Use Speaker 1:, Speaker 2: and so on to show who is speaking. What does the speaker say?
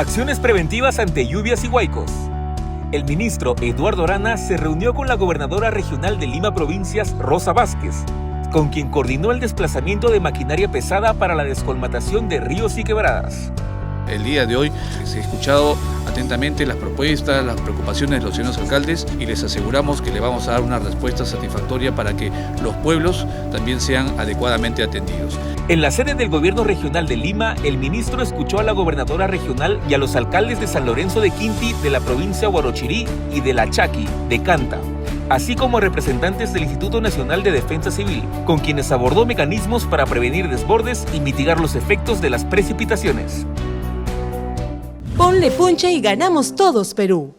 Speaker 1: Acciones preventivas ante lluvias y huaicos. El ministro Eduardo Arana se reunió con la gobernadora regional de Lima Provincias, Rosa Vázquez, con quien coordinó el desplazamiento de maquinaria pesada para la descolmatación de ríos y quebradas.
Speaker 2: El día de hoy se ha escuchado atentamente las propuestas, las preocupaciones de los señores alcaldes y les aseguramos que le vamos a dar una respuesta satisfactoria para que los pueblos también sean adecuadamente atendidos.
Speaker 1: En la sede del gobierno regional de Lima, el ministro escuchó a la gobernadora regional y a los alcaldes de San Lorenzo de Quinti, de la provincia de Huarochirí y de La Chaqui, de Canta, así como a representantes del Instituto Nacional de Defensa Civil, con quienes abordó mecanismos para prevenir desbordes y mitigar los efectos de las precipitaciones.
Speaker 3: Ponle punche y ganamos todos, Perú.